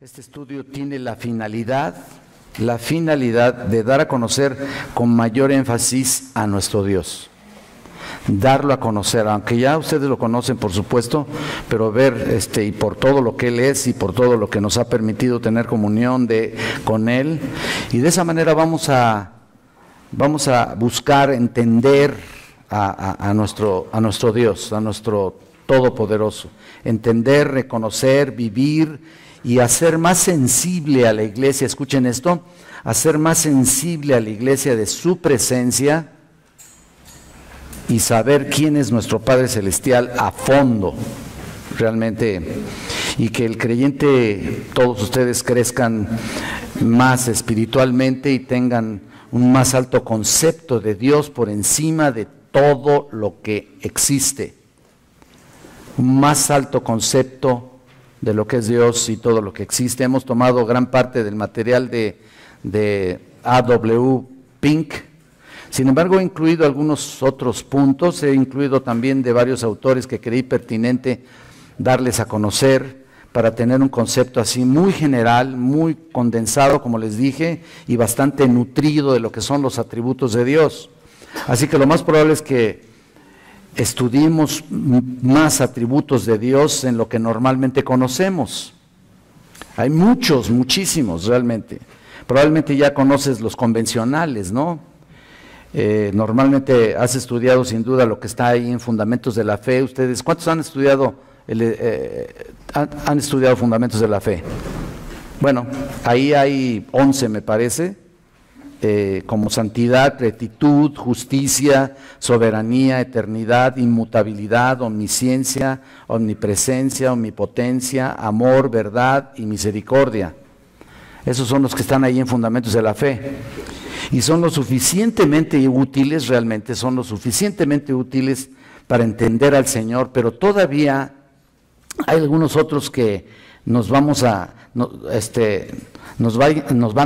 Este estudio tiene la finalidad de dar a conocer con mayor énfasis a nuestro Dios. Darlo a conocer, aunque ya ustedes lo conocen por supuesto, pero ver y por todo lo que Él es y por todo lo que nos ha permitido tener comunión con Él, y de esa manera vamos a buscar entender a nuestro Dios, a nuestro Todopoderoso, entender, reconocer, vivir y hacer más sensible a la iglesia, escuchen esto, hacer más sensible a la iglesia de su presencia y saber quién es nuestro Padre Celestial a fondo, realmente, y que el creyente, todos ustedes crezcan más espiritualmente y tengan un más alto concepto de Dios por encima de todo lo que existe, un más alto concepto de lo que es Dios y todo lo que existe. Hemos tomado gran parte del material de A.W. Pink. Sin embargo, he incluido algunos otros puntos, he incluido también de varios autores que creí pertinente darles a conocer para tener un concepto así muy general, muy condensado, como les dije, y bastante nutrido de lo que son los atributos de Dios. Así que lo más probable es que estudiemos más atributos de Dios en lo que normalmente conocemos. Hay muchísimos realmente. Probablemente ya conoces los convencionales, ¿no? Normalmente has estudiado sin duda lo que está ahí en Fundamentos de la Fe. Ustedes, ¿cuántos han estudiado Fundamentos de la Fe? Bueno, ahí hay 11 me parece. Como santidad, rectitud, justicia, soberanía, eternidad, inmutabilidad, omnisciencia, omnipresencia, omnipotencia, amor, verdad y misericordia. Esos son los que están ahí en Fundamentos de la Fe. Y son lo suficientemente útiles, realmente son lo suficientemente útiles para entender al Señor, pero todavía hay algunos otros que nos van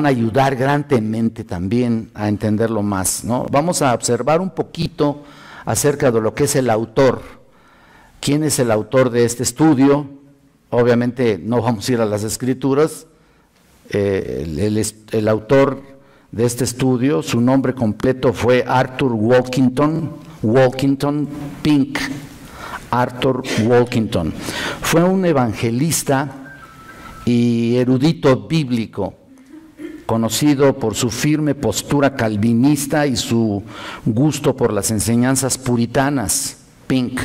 a ayudar grandemente también a entenderlo más, ¿no? Vamos a observar un poquito acerca de lo que es el autor. ¿Quién es el autor de este estudio? Obviamente no vamos a ir a las Escrituras. El autor de este estudio, su nombre completo fue Arthur Walkington Pink. Arthur Walkington. Fue un evangelista y erudito bíblico, conocido por su firme postura calvinista y su gusto por las enseñanzas puritanas. Pink,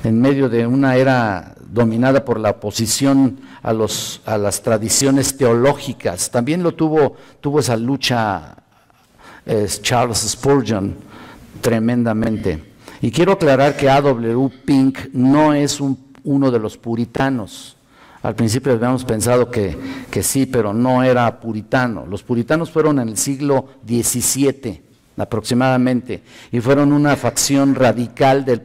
en medio de una era dominada por la oposición a las tradiciones teológicas, también tuvo esa lucha Charles Spurgeon tremendamente. Y quiero aclarar que A.W. Pink no es uno de los puritanos. Al principio habíamos pensado que sí, pero no era puritano. Los puritanos fueron en el siglo XVII aproximadamente, y fueron una facción radical del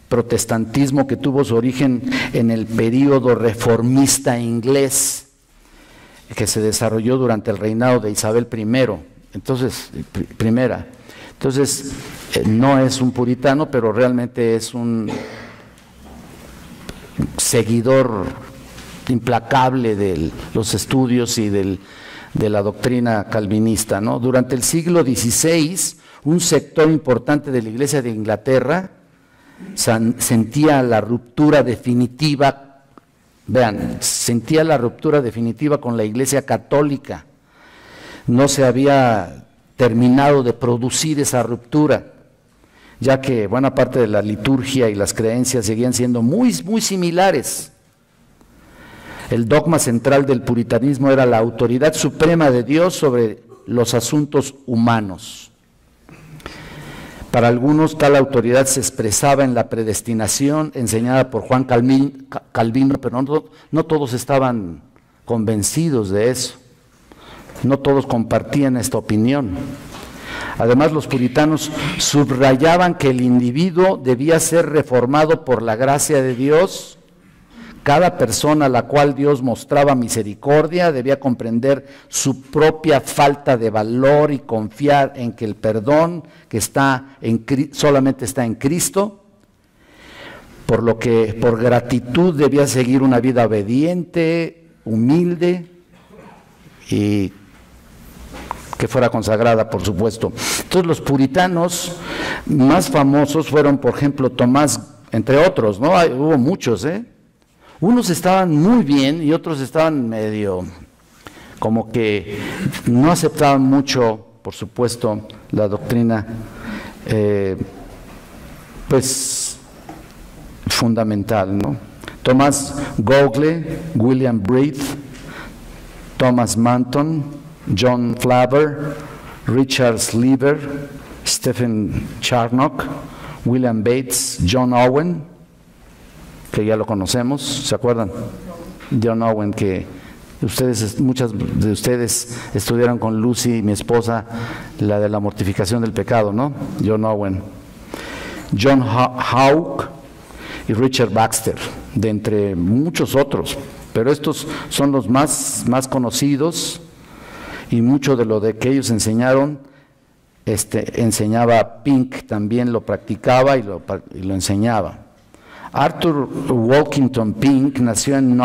protestantismo que tuvo su origen en el período reformista inglés, que se desarrolló durante el reinado de Isabel I. Entonces, no es un puritano, pero realmente es un seguidor implacable de los estudios y de la doctrina calvinista, ¿no? Durante el siglo XVI, un sector importante de la Iglesia de Inglaterra sentía la ruptura definitiva, con la Iglesia católica. No se había terminado de producir esa ruptura, ya que buena parte de la liturgia y las creencias seguían siendo muy similares. El dogma central del puritanismo era la autoridad suprema de Dios sobre los asuntos humanos. Para algunos tal autoridad se expresaba en la predestinación enseñada por Juan Calvino, pero no todos estaban convencidos de eso. No todos compartían esta opinión. Además, los puritanos subrayaban que el individuo debía ser reformado por la gracia de Dios. Cada persona a la cual Dios mostraba misericordia debía comprender su propia falta de valor y confiar en que el perdón que solamente está en Cristo, por lo que por gratitud debía seguir una vida obediente, humilde y que fuera consagrada, por supuesto. Entonces los puritanos más famosos fueron, por ejemplo, Tomás, entre otros, ¿no? Hubo muchos, ¿eh? Unos estaban muy bien y otros estaban medio, como que no aceptaban mucho, por supuesto, la doctrina, pues, fundamental, ¿no? Thomas Gogle, William Breed, Thomas Manton, John Flavel, Richard Sleever, Stephen Charnock, William Bates, John Owen, que ya lo conocemos, ¿se acuerdan? John Owen, que muchas de ustedes estudiaron con Lucy, mi esposa, la de la mortificación del pecado, ¿no? John Owen. John Hauck y Richard Baxter, de entre muchos otros, pero estos son los más conocidos, y mucho de lo de que ellos enseñaron, enseñaba Pink, también lo practicaba y lo enseñaba. Arthur Walkington Pink nació en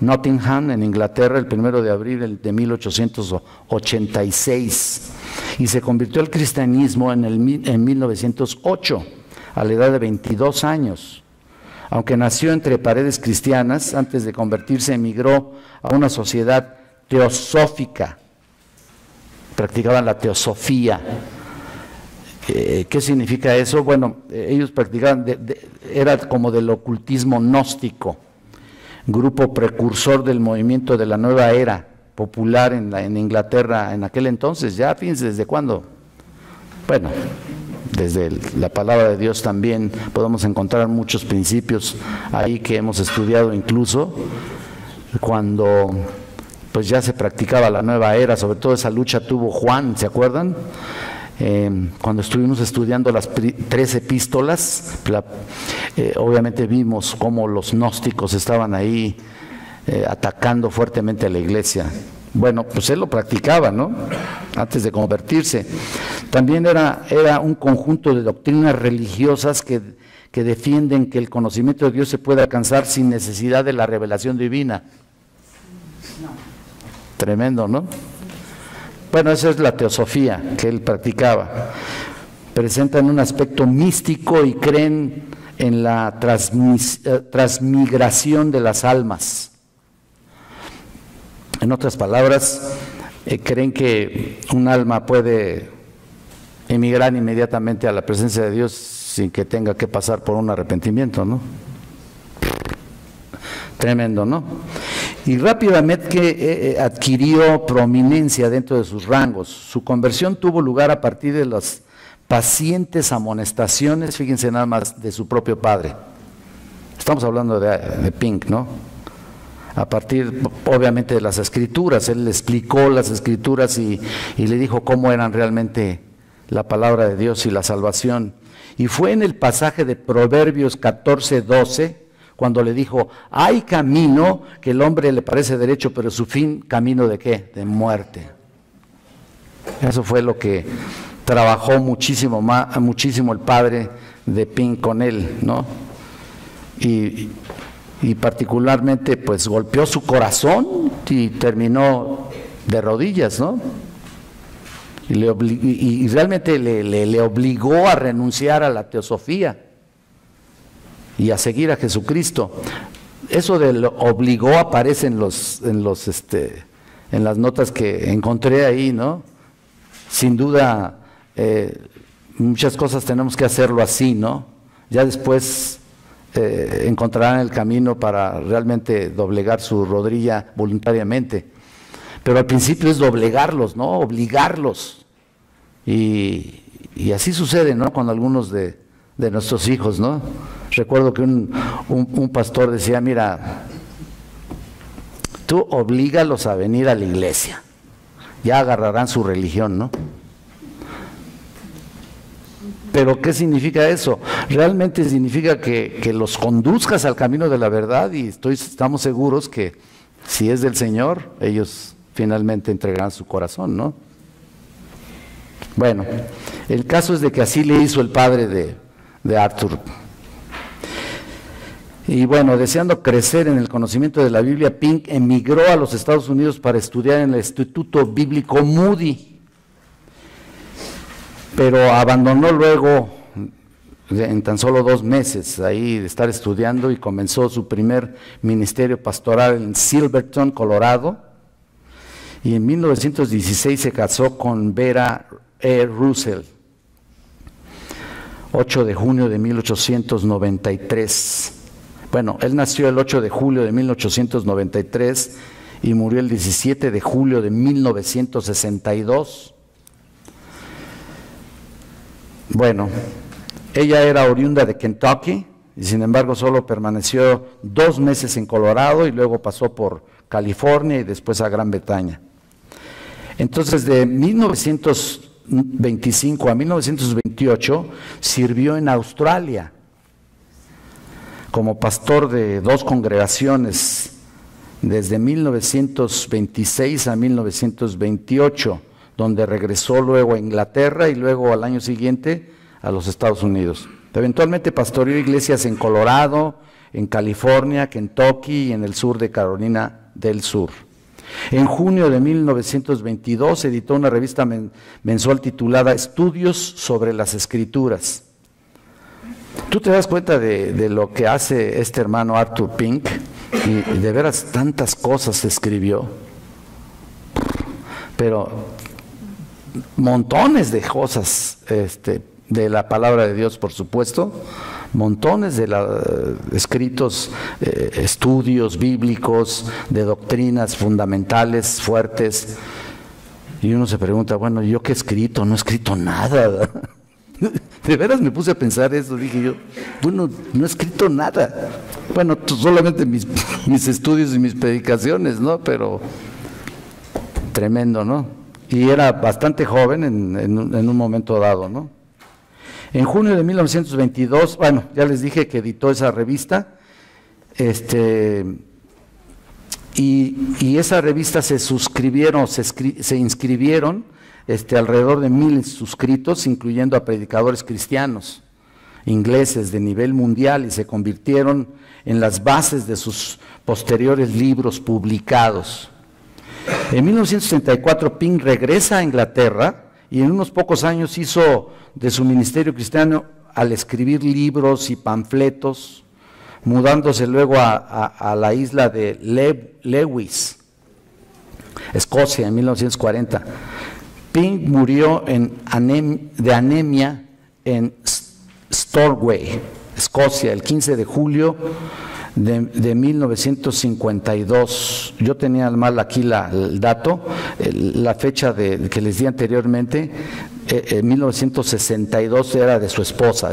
Nottingham, en Inglaterra, el 1 de abril de 1886, y se convirtió al cristianismo en 1908, a la edad de 22 años. Aunque nació entre paredes cristianas, antes de convertirse emigró a una sociedad teosófica. Practicaban la teosofía. ¿Qué significa eso? Bueno, ellos practicaban, era como del ocultismo gnóstico, grupo precursor del movimiento de la nueva era popular en Inglaterra en aquel entonces. Ya, fíjense, ¿desde cuándo? Bueno, desde la palabra de Dios también podemos encontrar muchos principios ahí que hemos estudiado, incluso cuando pues ya se practicaba la nueva era. Sobre todo esa lucha tuvo Juan, ¿se acuerdan? Cuando estuvimos estudiando las 3 epístolas, obviamente vimos cómo los gnósticos estaban ahí atacando fuertemente a la iglesia. Bueno, pues él lo practicaba, ¿no? Antes de convertirse. También era un conjunto de doctrinas religiosas que defienden que el conocimiento de Dios se puede alcanzar sin necesidad de la revelación divina. Tremendo, ¿no? Bueno, esa es la teosofía que él practicaba. Presentan un aspecto místico y creen en la transmigración de las almas. En otras palabras, creen que un alma puede emigrar inmediatamente a la presencia de Dios sin que tenga que pasar por un arrepentimiento, ¿no? Tremendo, ¿no? Y rápidamente adquirió prominencia dentro de sus rangos. Su conversión tuvo lugar a partir de las pacientes amonestaciones, fíjense nada más, de su propio padre. Estamos hablando de Pink, ¿no? A partir, obviamente, de las Escrituras. Él le explicó las Escrituras y le dijo cómo eran realmente la palabra de Dios y la salvación. Y fue en el pasaje de Proverbios 14:12, cuando le dijo: hay camino que el hombre le parece derecho, pero su fin, ¿camino de qué? De muerte. Eso fue lo que trabajó muchísimo el padre de Pink con él, ¿no? Y particularmente, pues, golpeó su corazón y terminó de rodillas, ¿no? Y realmente le obligó a renunciar a la teosofía y a seguir a Jesucristo. Eso de lo obligó aparece en las notas que encontré ahí, ¿no? Sin duda, muchas cosas tenemos que hacerlo así, ¿no? Ya después encontrarán el camino para realmente doblegar su rodilla voluntariamente. Pero al principio es doblegarlos, ¿no? Obligarlos. Y así sucede, ¿no? Con algunos de nuestros hijos, ¿no? Recuerdo que un pastor decía: mira, tú oblígalos a venir a la iglesia, ya agarrarán su religión, ¿no? Pero ¿qué significa eso? Realmente significa que los conduzcas al camino de la verdad, y estamos seguros que si es del Señor, ellos finalmente entregarán su corazón, ¿no? Bueno, el caso es de que así le hizo el padre de Arthur. Y bueno, deseando crecer en el conocimiento de la Biblia, Pink emigró a los Estados Unidos para estudiar en el Instituto Bíblico Moody, pero abandonó luego en tan solo 2 meses ahí de estar estudiando, y comenzó su primer ministerio pastoral en Silverton, Colorado, y en 1916 se casó con Vera E. Russell, 8 de junio de 1893. Bueno, él nació el 8 de julio de 1893 y murió el 17 de julio de 1962. Bueno, ella era oriunda de Kentucky y sin embargo solo permaneció 2 meses en Colorado y luego pasó por California y después a Gran Bretaña. Entonces, de 1925 a 1928 sirvió en Australia como pastor de 2 congregaciones, desde 1926 a 1928, donde regresó luego a Inglaterra y luego al año siguiente a los Estados Unidos. Eventualmente pastoreó iglesias en Colorado, en California, Kentucky y en el sur de Carolina del Sur. En junio de 1922 editó una revista mensual titulada Estudios sobre las Escrituras. Tú te das cuenta de lo que hace este hermano Arthur Pink, y de veras tantas cosas escribió, pero montones de cosas de la palabra de Dios, por supuesto, montones de escritos, estudios bíblicos, de doctrinas fundamentales, fuertes, y uno se pregunta, bueno, ¿yo qué he escrito? No he escrito nada, ¿verdad? De veras me puse a pensar eso, dije yo, bueno, no he escrito nada. Bueno, solamente mis estudios y mis predicaciones, ¿no? Pero tremendo, ¿no? Y era bastante joven en un momento dado, ¿no? En junio de 1922, bueno, ya les dije que editó esa revista, y esa revista se inscribieron alrededor de 1000 suscritos, incluyendo a predicadores cristianos ingleses de nivel mundial, y se convirtieron en las bases de sus posteriores libros publicados. En 1934 Pink regresa a Inglaterra y en unos pocos años hizo de su ministerio cristiano al escribir libros y panfletos, mudándose luego a la isla de Lewis, Escocia, en 1940. Pink murió de anemia en Stornoway, Escocia, el 15 de julio de 1952. Yo tenía mal aquí el dato, la fecha que les di anteriormente, 1962 era de su esposa,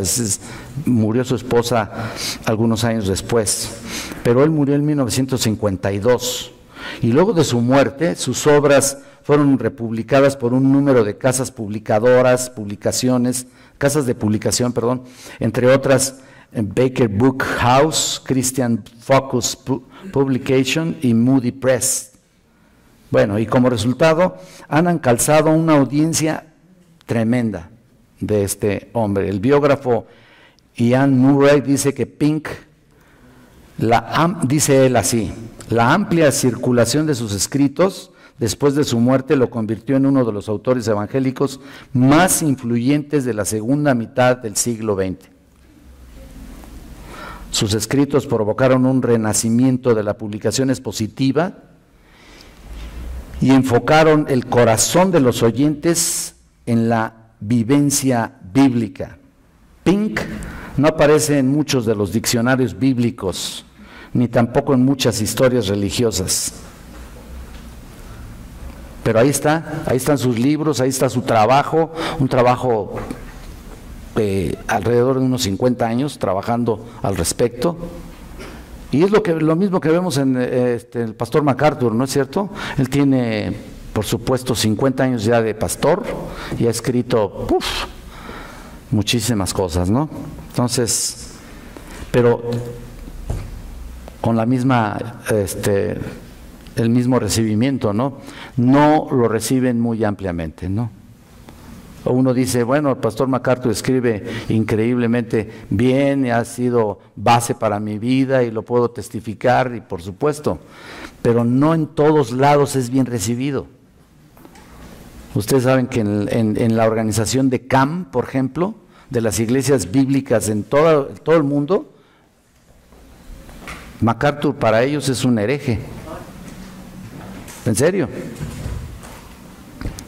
murió su esposa algunos años después, pero él murió en 1952. Y luego de su muerte, sus obras fueron republicadas por un número de casas casas de publicación, entre otras Baker Book House, Christian Focus Publication y Moody Press. Bueno, y como resultado han alcanzado una audiencia tremenda de este hombre. El biógrafo Ian Murray dice que Pink, dice él así, la amplia circulación de sus escritos después de su muerte lo convirtió en uno de los autores evangélicos más influyentes de la segunda mitad del siglo XX. Sus escritos provocaron un renacimiento de la publicación expositiva y enfocaron el corazón de los oyentes en la vivencia bíblica. Pink no aparece en muchos de los diccionarios bíblicos, ni tampoco en muchas historias religiosas. Pero ahí están sus libros, ahí está su trabajo, un trabajo alrededor de unos 50 años trabajando al respecto. Y es lo mismo que vemos en el pastor MacArthur, ¿no es cierto? Él tiene, por supuesto, 50 años ya de pastor y ha escrito muchísimas cosas, ¿no? Entonces, pero con la misma, el mismo recibimiento, ¿no? No lo reciben muy ampliamente, ¿no? Uno dice, bueno, el pastor MacArthur escribe increíblemente bien y ha sido base para mi vida y lo puedo testificar, y por supuesto, pero no en todos lados es bien recibido. Ustedes saben que en la organización de CAM, por ejemplo, de las iglesias bíblicas en todo el mundo, MacArthur para ellos es un hereje. ¿En serio?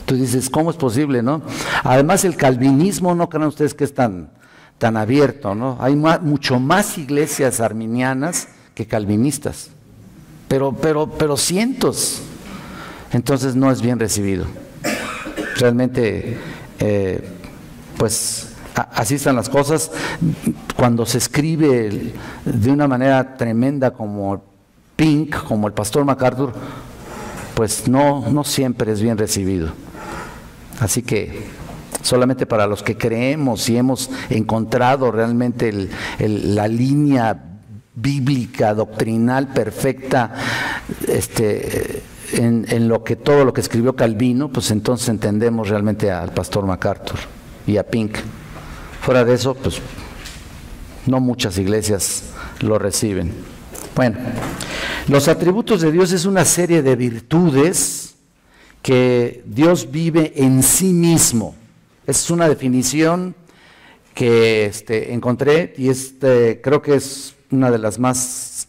Tú dices, ¿cómo es posible, no? Además, el calvinismo, no crean ustedes que es tan abierto, ¿no? Hay mucho más iglesias arminianas que calvinistas, pero cientos. Entonces no es bien recibido. Realmente, pues así están las cosas. Cuando se escribe de una manera tremenda como Pink, como el pastor MacArthur, pues no siempre es bien recibido. Así que solamente para los que creemos y hemos encontrado realmente la línea bíblica, doctrinal perfecta, en todo lo que escribió Calvino, pues entonces entendemos realmente al pastor MacArthur y a Pink. Fuera de eso, pues no muchas iglesias lo reciben. Bueno, los atributos de Dios es una serie de virtudes que Dios vive en sí mismo. Es una definición que encontré y creo que es una de las más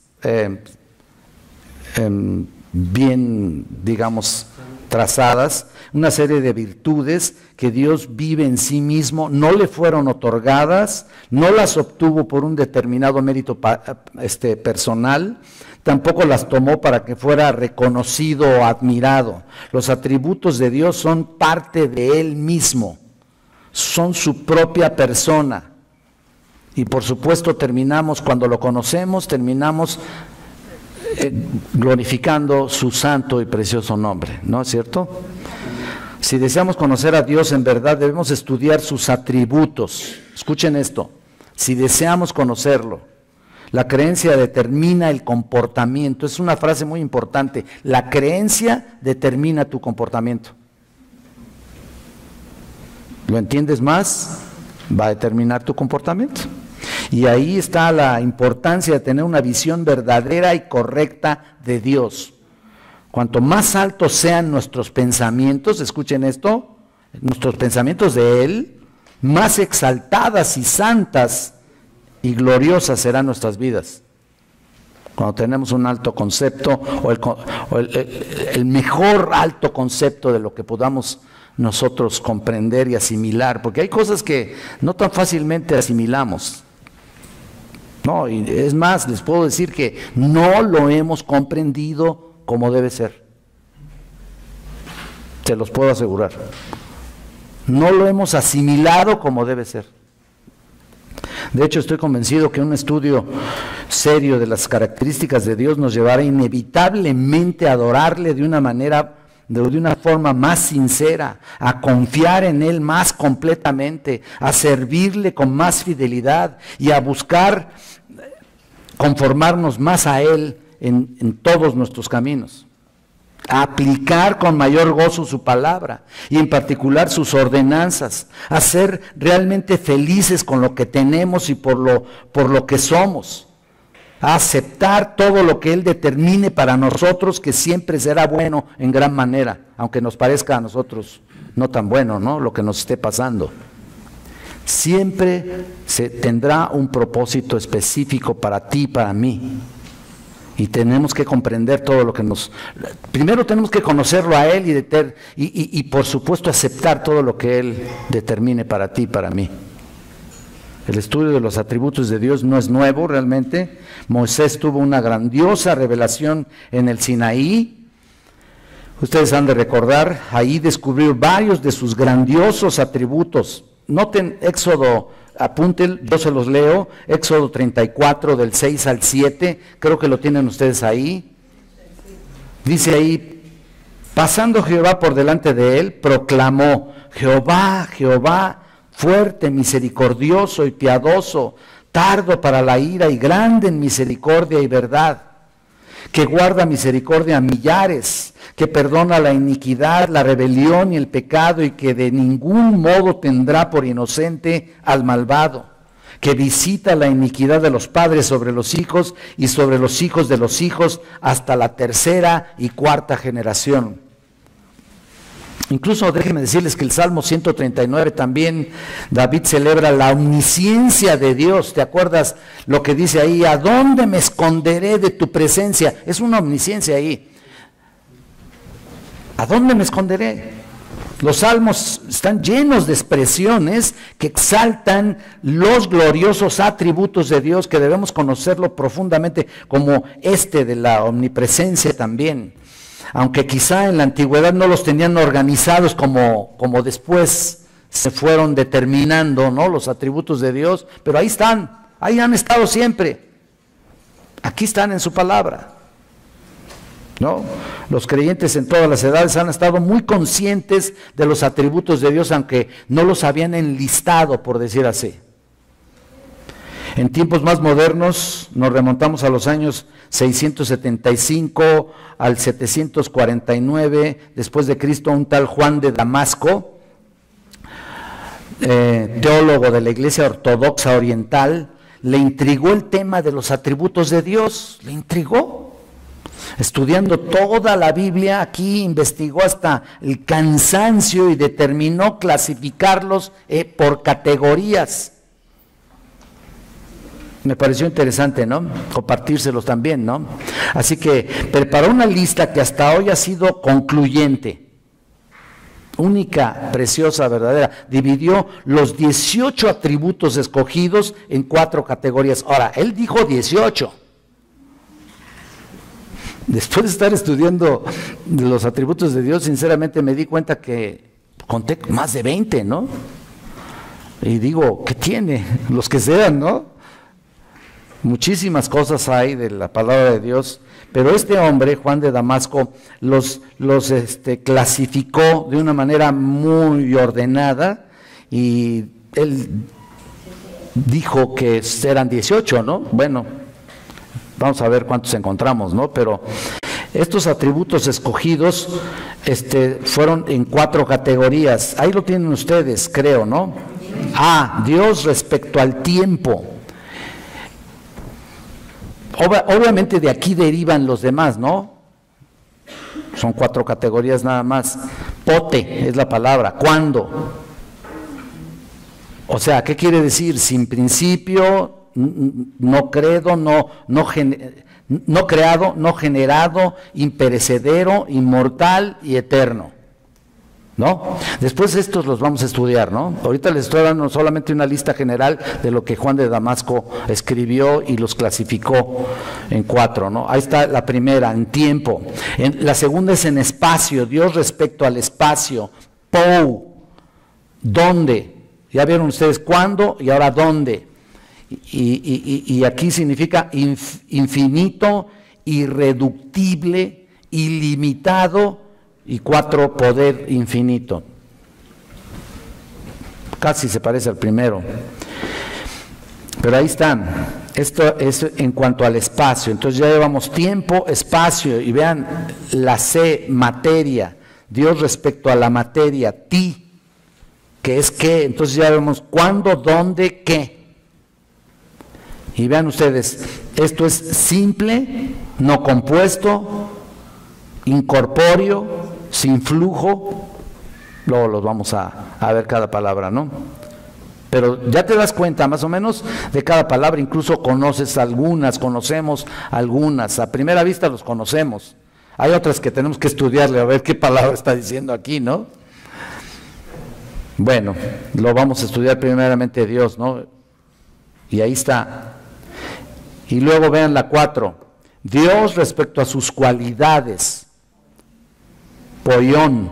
bien, digamos, trazadas. Una serie de virtudes que Dios vive en sí mismo, no le fueron otorgadas, no las obtuvo por un determinado mérito personal, tampoco las tomó para que fuera reconocido o admirado. Los atributos de Dios son parte de Él mismo, son su propia persona. Y por supuesto cuando lo conocemos, terminamos glorificando su santo y precioso nombre, ¿no es cierto? Si deseamos conocer a Dios en verdad, debemos estudiar sus atributos. Escuchen esto, si deseamos conocerlo, la creencia determina el comportamiento. Es una frase muy importante. La creencia determina tu comportamiento. ¿Lo entiendes más? Va a determinar tu comportamiento. Y ahí está la importancia de tener una visión verdadera y correcta de Dios. Cuanto más altos sean nuestros pensamientos, escuchen esto, nuestros pensamientos de Él, más exaltadas y santas y gloriosas serán nuestras vidas. Cuando tenemos un alto concepto o el mejor alto concepto de lo que podamos nosotros comprender y asimilar, porque hay cosas que no tan fácilmente asimilamos. No, y es más, les puedo decir que no lo hemos comprendido como debe ser. Se los puedo asegurar. No lo hemos asimilado como debe ser. De hecho, estoy convencido que un estudio serio de las características de Dios nos llevará inevitablemente a adorarle de una forma más sincera, a confiar en Él más completamente, a servirle con más fidelidad y a buscar conformarnos más a Él en todos nuestros caminos, a aplicar con mayor gozo su palabra y en particular sus ordenanzas, a ser realmente felices con lo que tenemos y por lo que somos, a aceptar todo lo que Él determine para nosotros, que siempre será bueno en gran manera, aunque nos parezca a nosotros no tan bueno, ¿no?, lo que nos esté pasando. Siempre se tendrá un propósito específico para ti y para mí. Y tenemos que comprender todo lo que primero tenemos que conocerlo a Él y por supuesto aceptar todo lo que Él determine para ti y para mí. El estudio de los atributos de Dios no es nuevo realmente. Moisés tuvo una grandiosa revelación en el Sinaí. Ustedes han de recordar, ahí descubrió varios de sus grandiosos atributos. Noten Éxodo, apunten, yo se los leo, Éxodo 34 del 6 al 7, creo que lo tienen ustedes ahí. Dice ahí, pasando Jehová por delante de él, proclamó, Jehová, Jehová, fuerte, misericordioso y piadoso, tardo para la ira y grande en misericordia y verdad, que guarda misericordia a millares, que perdona la iniquidad, la rebelión y el pecado, y que de ningún modo tendrá por inocente al malvado, que visita la iniquidad de los padres sobre los hijos y sobre los hijos de los hijos hasta la tercera y cuarta generación. Incluso déjenme decirles que el Salmo 139 también, David celebra la omnisciencia de Dios. ¿Te acuerdas lo que dice ahí? ¿A dónde me esconderé de tu presencia? Es una omnisciencia ahí. ¿A dónde me esconderé? Los salmos están llenos de expresiones que exaltan los gloriosos atributos de Dios, que debemos conocerlo profundamente, como este de la omnipresencia también. Aunque quizá en la antigüedad no los tenían organizados como después se fueron determinando, ¿no?, los atributos de Dios, pero ahí están, ahí han estado siempre. Aquí están en su palabra, ¿no? Los creyentes en todas las edades han estado muy conscientes de los atributos de Dios, aunque no los habían enlistado, por decir así. En tiempos más modernos nos remontamos a los años 675 al 749 después de Cristo. Un tal Juan de Damasco, teólogo de la Iglesia Ortodoxa Oriental, le intrigó el tema de los atributos de Dios, le intrigó. Estudiando toda la Biblia, aquí investigó hasta el cansancio y determinó clasificarlos por categorías. Me pareció interesante, ¿no?, compartírselos también, ¿no? Así que preparó una lista que hasta hoy ha sido concluyente, única, preciosa, verdadera. Dividió los 18 atributos escogidos en 4 categorías. Ahora, él dijo 18. Después de estar estudiando los atributos de Dios, sinceramente me di cuenta que conté más de 20, ¿no? Y digo, ¿qué tiene? Los que sean, ¿no? Muchísimas cosas hay de la palabra de Dios, pero este hombre, Juan de Damasco, los clasificó de una manera muy ordenada, y él dijo que eran 18, ¿no? Bueno, vamos a ver cuántos encontramos, ¿no? Pero estos atributos escogidos fueron en 4 categorías. Ahí lo tienen ustedes, creo, ¿no? A, Dios respecto al tiempo. Obviamente de aquí derivan los demás, ¿no? Son 4 categorías nada más. Pote es la palabra. ¿Cuándo? O sea, ¿qué quiere decir? Sin principio, no credo, no creado, no generado, imperecedero, inmortal y eterno, ¿no? Después estos los vamos a estudiar, ¿no? Ahorita les estoy dando solamente una lista general de lo que Juan de Damasco escribió y los clasificó en 4, ¿no? Ahí está la primera, en tiempo. La segunda es en espacio, Dios respecto al espacio. Pou, ¿dónde? Ya vieron ustedes cuándo y ahora dónde. Y aquí significa infinito, irreductible, ilimitado, y 4, poder infinito. Casi se parece al primero. Pero ahí están. Esto es en cuanto al espacio. Entonces ya llevamos tiempo, espacio, y vean la C, materia. Dios respecto a la materia, ti, que es qué. Entonces ya vemos cuándo, dónde, qué. Y vean ustedes, esto es simple, no compuesto, incorpóreo, sin flujo. Luego los vamos a ver cada palabra, ¿no? Pero ya te das cuenta más o menos de cada palabra, incluso conoces algunas, conocemos algunas, a primera vista los conocemos. Hay otras que tenemos que estudiarle a ver qué palabra está diciendo aquí, ¿no? Bueno, lo vamos a estudiar primeramente Dios, ¿no? Y ahí está. Y luego vean la 4, Dios respecto a sus cualidades. Poión,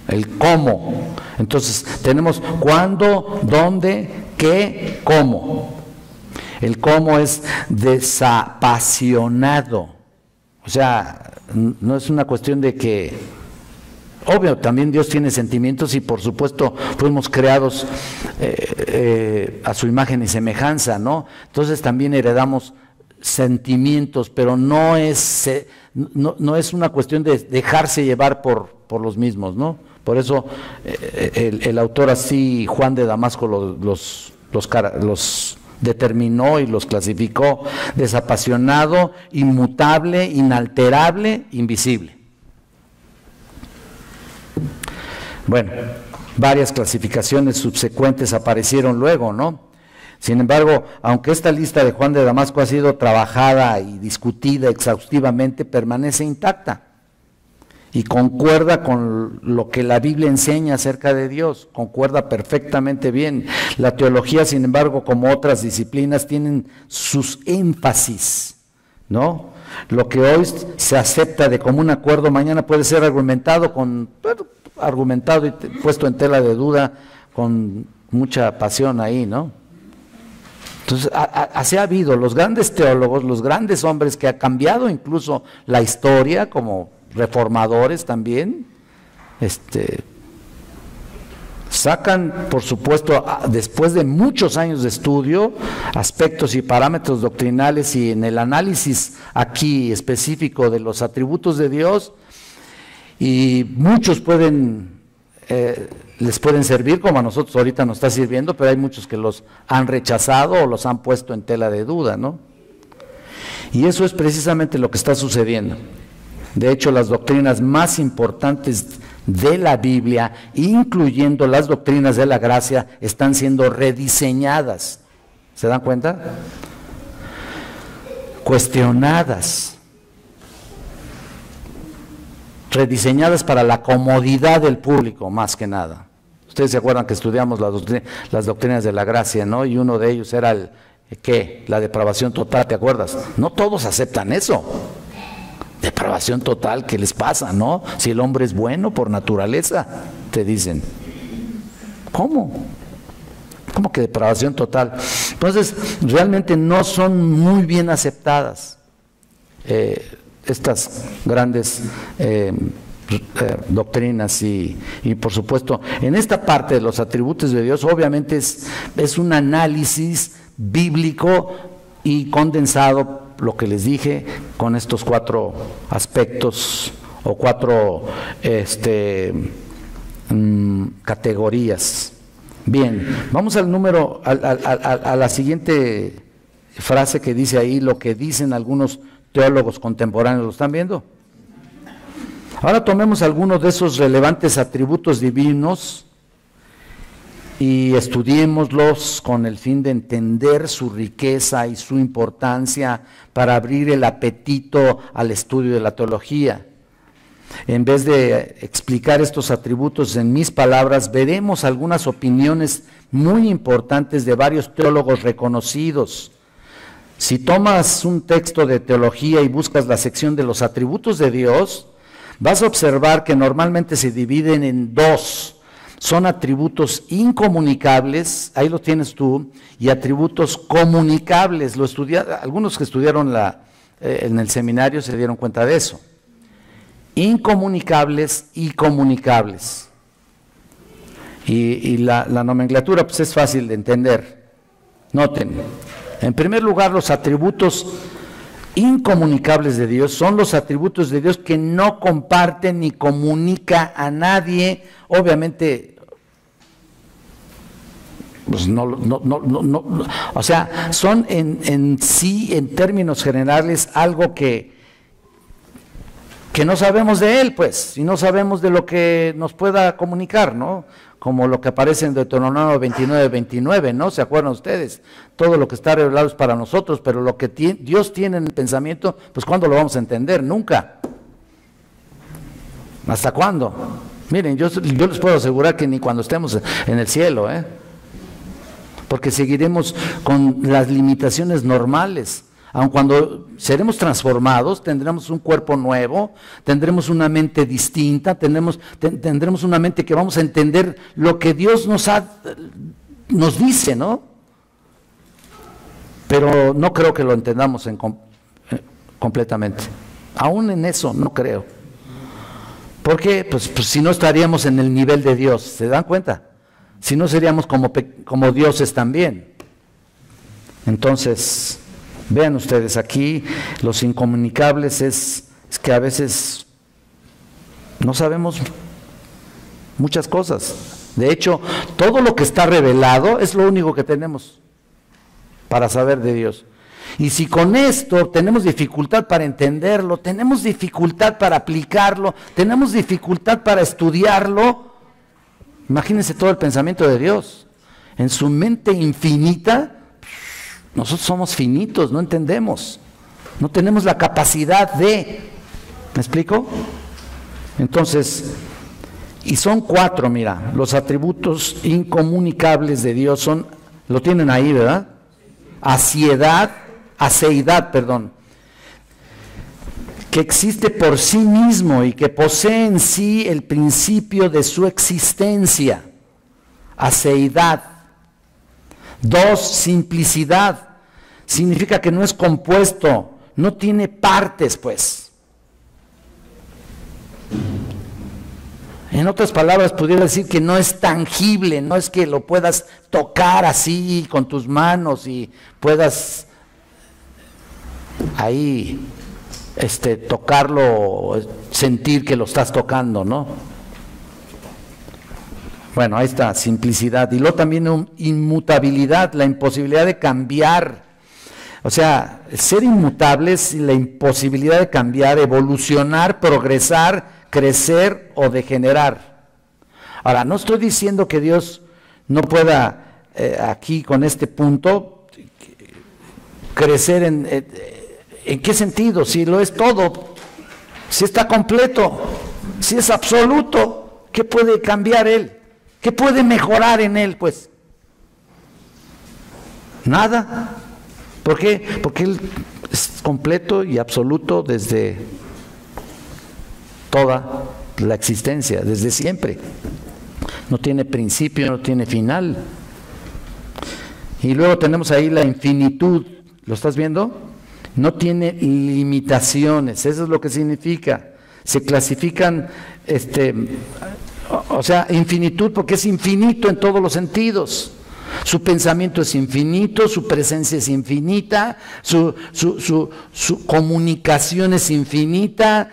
el cómo. Entonces tenemos cuándo, dónde, qué, cómo. El cómo es desapasionado. O sea, no es una cuestión de que, obvio, también Dios tiene sentimientos y por supuesto fuimos creados a su imagen y semejanza, ¿no? Entonces también heredamos sentimientos, pero no es una cuestión de dejarse llevar por los mismos, ¿no? Por eso el autor así, Juan de Damasco, los determinó y los clasificó: desapasionado, inmutable, inalterable, invisible. Bueno, varias clasificaciones subsecuentes aparecieron luego, ¿no? Sin embargo, aunque esta lista de Juan de Damasco ha sido trabajada y discutida exhaustivamente, permanece intacta y concuerda con lo que la Biblia enseña acerca de Dios, concuerda perfectamente bien. La teología, sin embargo, como otras disciplinas, tienen sus énfasis, ¿no? Lo que hoy se acepta de común acuerdo, mañana puede ser argumentado y puesto en tela de duda con mucha pasión ahí, ¿no? Entonces, así ha habido los grandes teólogos, los grandes hombres que ha cambiado incluso la historia, como reformadores también, sacan, por supuesto, después de muchos años de estudio, aspectos y parámetros doctrinales, y en el análisis aquí específico de los atributos de Dios, y muchos les pueden servir, como a nosotros ahorita nos está sirviendo, pero hay muchos que los han rechazado o los han puesto en tela de duda, ¿no? Y eso es precisamente lo que está sucediendo. De hecho, las doctrinas más importantes de la Biblia, incluyendo las doctrinas de la gracia, están siendo rediseñadas. ¿Se dan cuenta? Cuestionadas. Rediseñadas para la comodidad del público, más que nada. Ustedes se acuerdan que estudiamos las doctrinas de la gracia, ¿no? Y uno de ellos era la depravación total, ¿te acuerdas? No todos aceptan eso. Depravación total, ¿qué les pasa, no? Si el hombre es bueno por naturaleza, te dicen. ¿Cómo? ¿Cómo que depravación total? Entonces, realmente no son muy bien aceptadas estas grandes doctrinas y por supuesto, en esta parte de los atributos de Dios, obviamente es un análisis bíblico y condensado, lo que les dije, con estos 4 aspectos o 4 categorías. Bien, vamos al número, a la siguiente frase que dice ahí, lo que dicen algunos teólogos contemporáneos. ¿Lo están viendo? Ahora tomemos algunos de esos relevantes atributos divinos y estudiémoslos con el fin de entender su riqueza y su importancia para abrir el apetito al estudio de la teología. En vez de explicar estos atributos en mis palabras, veremos algunas opiniones muy importantes de varios teólogos reconocidos. Si tomas un texto de teología y buscas la sección de los atributos de Dios, vas a observar que normalmente se dividen en 2. Son atributos incomunicables, ahí lo tienes tú, y atributos comunicables. Algunos que estudiaron en el seminario se dieron cuenta de eso. Incomunicables y comunicables. Y la nomenclatura pues es fácil de entender. Noten, en primer lugar, los atributos incomunicables de Dios son los atributos de Dios que no comparten ni comunica a nadie. Obviamente, pues o sea, son en sí, en términos generales, algo que no sabemos de Él, pues, y no sabemos de lo que nos pueda comunicar, ¿no? Como lo que aparece en Deuteronomio 29, ¿no? ¿Se acuerdan ustedes? Todo lo que está revelado es para nosotros, pero lo que Dios tiene en el pensamiento, pues ¿cuándo lo vamos a entender? Nunca. ¿Hasta cuándo? Miren, yo les puedo asegurar que ni cuando estemos en el cielo, porque seguiremos con las limitaciones normales. Aun cuando seremos transformados, tendremos un cuerpo nuevo, tendremos una mente distinta, tendremos una mente que vamos a entender lo que Dios nos dice, ¿no? Pero no creo que lo entendamos completamente. Aún en eso no creo. Porque pues si no estaríamos en el nivel de Dios, ¿se dan cuenta? Si no seríamos como dioses también. Entonces, Vean ustedes, aquí los incomunicables es que a veces no sabemos muchas cosas. De hecho, todo lo que está revelado es lo único que tenemos para saber de Dios. Y si con esto tenemos dificultad para entenderlo, tenemos dificultad para aplicarlo, tenemos dificultad para estudiarlo, imagínense todo el pensamiento de Dios. En su mente infinita, nosotros somos finitos, no entendemos, no tenemos la capacidad de, ¿me explico? Entonces, y son 4, mira, los atributos incomunicables de Dios son, lo tienen ahí, ¿verdad? Aceidad, que existe por sí mismo y que posee en sí el principio de su existencia. Aceidad. 2, simplicidad. Significa que no es compuesto, no tiene partes, pues. En otras palabras, pudiera decir que no es tangible, no es que lo puedas tocar así con tus manos y puedas ahí tocarlo, sentir que lo estás tocando, ¿no? Bueno, ahí está, simplicidad. Y luego también inmutabilidad, la imposibilidad de cambiar. O sea, ser inmutable es la imposibilidad de cambiar, evolucionar, progresar, crecer o degenerar. Ahora, no estoy diciendo que Dios no pueda aquí con este punto crecer ¿en qué sentido? Si lo es todo, si está completo, si es absoluto, ¿qué puede cambiar Él? ¿Qué puede mejorar en Él? Pues nada. ¿Por qué? Porque Él es completo y absoluto desde toda la existencia, desde siempre. No tiene principio, no tiene final. Y luego tenemos ahí la infinitud. ¿Lo estás viendo? No tiene limitaciones. Eso es lo que significa. Se clasifican, o sea, infinitud porque es infinito en todos los sentidos. Su pensamiento es infinito, su presencia es infinita, su comunicación es infinita.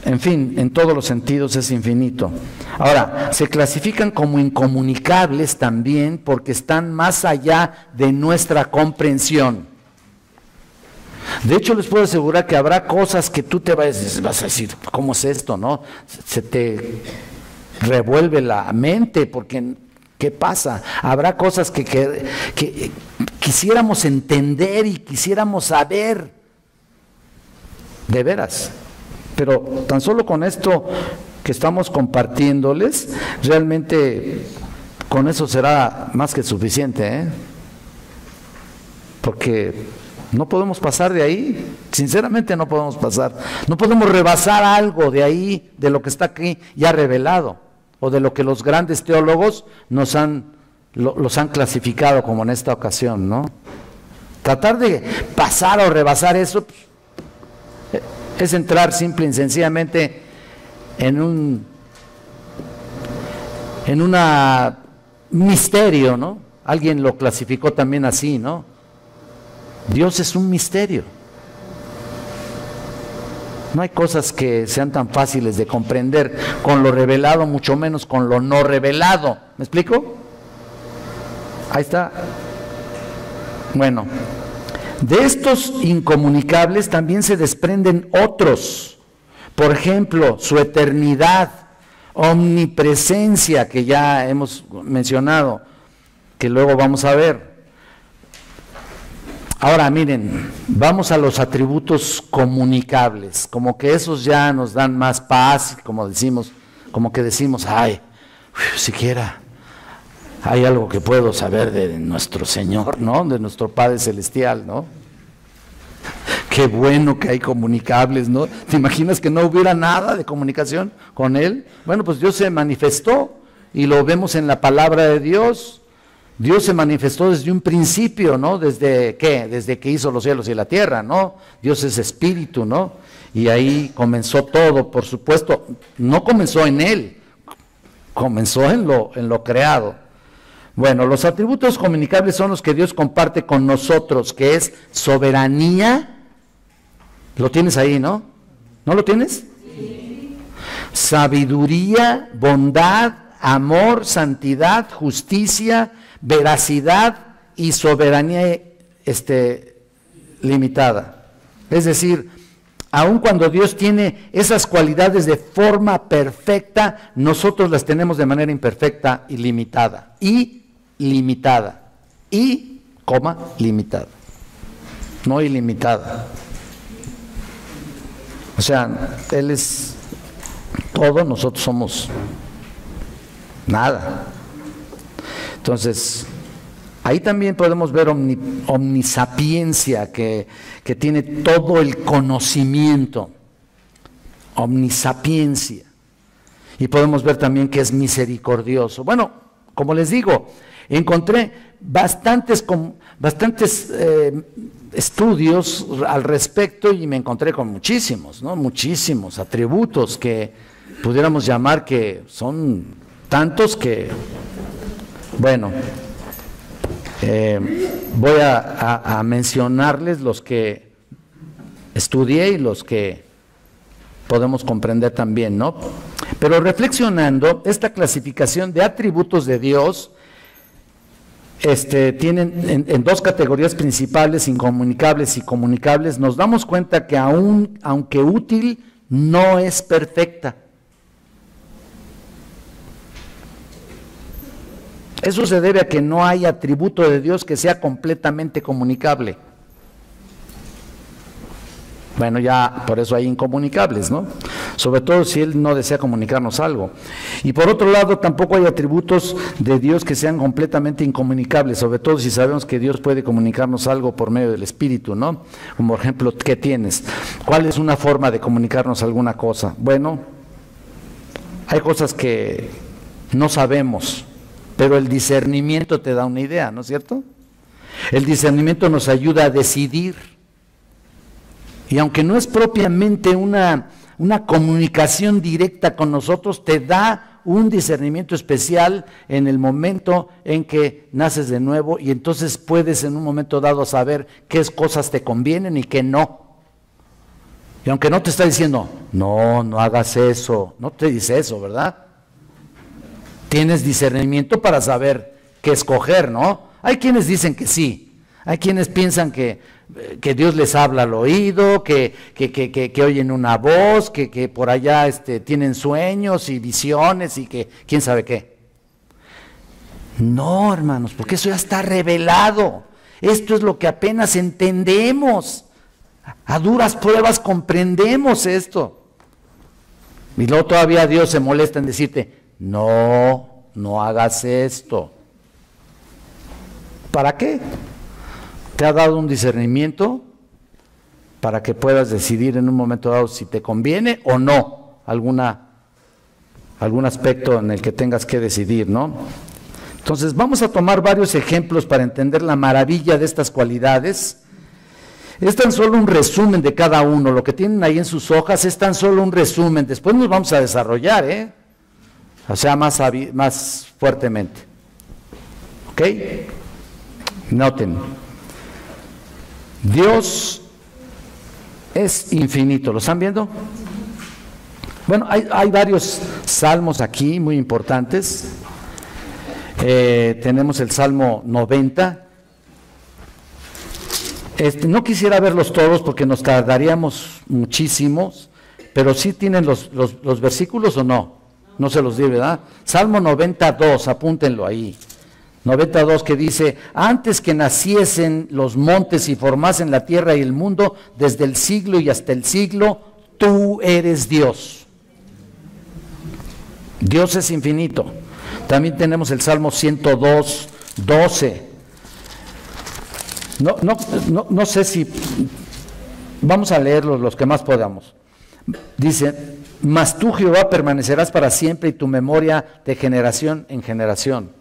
En fin, en todos los sentidos es infinito. Ahora, se clasifican como incomunicables también porque están más allá de nuestra comprensión. De hecho, les puedo asegurar que habrá cosas que tú te vas a decir, ¿cómo es esto, no? Se te revuelve la mente porque, ¿qué pasa? Habrá cosas que quisiéramos entender y quisiéramos saber, de veras. Pero tan solo con esto que estamos compartiéndoles, realmente con eso será más que suficiente, ¿eh? Porque no podemos pasar de ahí, sinceramente no podemos pasar, no podemos rebasar algo de ahí, de lo que está aquí ya revelado, o de lo que los grandes teólogos los han clasificado como en esta ocasión, ¿no? Tratar de pasar o rebasar eso es entrar simple y sencillamente en un misterio, ¿no? Alguien lo clasificó también así, ¿no? Dios es un misterio. No hay cosas que sean tan fáciles de comprender con lo revelado, mucho menos con lo no revelado. ¿Me explico? Ahí está. Bueno. De estos incomunicables también se desprenden otros, por ejemplo, su eternidad, omnipresencia, que ya hemos mencionado, que luego vamos a ver. Ahora miren, vamos a los atributos comunicables, como que esos ya nos dan más paz, como que decimos, ay, siquiera hay algo que puedo saber de nuestro Señor, ¿no? De nuestro Padre Celestial, ¿no? Qué bueno que hay comunicables, ¿no? ¿Te imaginas que no hubiera nada de comunicación con Él? Bueno, pues Dios se manifestó y lo vemos en la palabra de Dios. Dios se manifestó desde un principio, ¿no? ¿Desde qué? Desde que hizo los cielos y la tierra, ¿no? Dios es espíritu, ¿no? Y ahí comenzó todo, por supuesto. No comenzó en Él, comenzó en lo creado. Bueno, los atributos comunicables son los que Dios comparte con nosotros, que es soberanía. Lo tienes ahí, ¿no? ¿No lo tienes? Sí. Sabiduría, bondad, amor, santidad, justicia, veracidad y soberanía limitada. Es decir, aun cuando Dios tiene esas cualidades de forma perfecta, nosotros las tenemos de manera imperfecta y limitada. Limitada. No ilimitada. O sea, Él es todo, nosotros somos nada. Entonces, ahí también podemos ver omnisapiencia, que tiene todo el conocimiento. Omnisapiencia. Y podemos ver también que es misericordioso. Bueno, como les digo, encontré bastantes estudios al respecto y me encontré con muchísimos, ¿no? Muchísimos atributos que pudiéramos llamar, que son tantos que, bueno, voy a mencionarles los que estudié y los que podemos comprender también, ¿no? Pero reflexionando, esta clasificación de atributos de Dios tienen en dos categorías principales, incomunicables y comunicables. Nos damos cuenta que aunque útil, no es perfecta. Eso se debe a que no hay atributo de Dios que sea completamente comunicable. Bueno, ya por eso hay incomunicables, ¿no? Sobre todo si Él no desea comunicarnos algo. Y por otro lado, tampoco hay atributos de Dios que sean completamente incomunicables, sobre todo si sabemos que Dios puede comunicarnos algo por medio del Espíritu, ¿no? Como por ejemplo, ¿qué tienes? ¿Cuál es una forma de comunicarnos alguna cosa? Bueno, hay cosas que no sabemos, pero el discernimiento te da una idea, ¿no es cierto? El discernimiento nos ayuda a decidir. Y aunque no es propiamente una comunicación directa con nosotros, te da un discernimiento especial en el momento en que naces de nuevo, y entonces puedes en un momento dado saber qué cosas te convienen y qué no. Y aunque no te está diciendo, no hagas eso, no te dice eso, ¿verdad? Tienes discernimiento para saber qué escoger, ¿no? Hay quienes dicen que sí, hay quienes piensan que Dios les habla al oído, que oyen una voz, que por allá tienen sueños y visiones y que quién sabe qué. No, hermanos, porque eso ya está revelado. Esto es lo que apenas entendemos. A duras pruebas comprendemos esto. Y luego todavía Dios se molesta en decirte, no hagas esto. ¿Para qué? Te ha dado un discernimiento para que puedas decidir en un momento dado si te conviene o no algún aspecto en el que tengas que decidir, ¿no? Entonces vamos a tomar varios ejemplos para entender la maravilla de estas cualidades. Es tan solo un resumen de cada uno. Lo que tienen ahí en sus hojas es tan solo un resumen. Después nos vamos a desarrollar, o sea, más fuertemente. ¿Ok? Noten. Dios es infinito. ¿Lo están viendo? Bueno, hay varios salmos aquí muy importantes. Tenemos el Salmo 90. No quisiera verlos todos porque nos tardaríamos muchísimos, pero sí tienen los versículos o no. No se los di, ¿verdad? Salmo 92, apúntenlo ahí. 92, que dice, antes que naciesen los montes y formasen la tierra y el mundo, desde el siglo y hasta el siglo, tú eres Dios. Dios es infinito. También tenemos el Salmo 102, 12. No sé si, vamos a leerlos los que más podamos. Dice, mas tú, Jehová, permanecerás para siempre y tu memoria de generación en generación.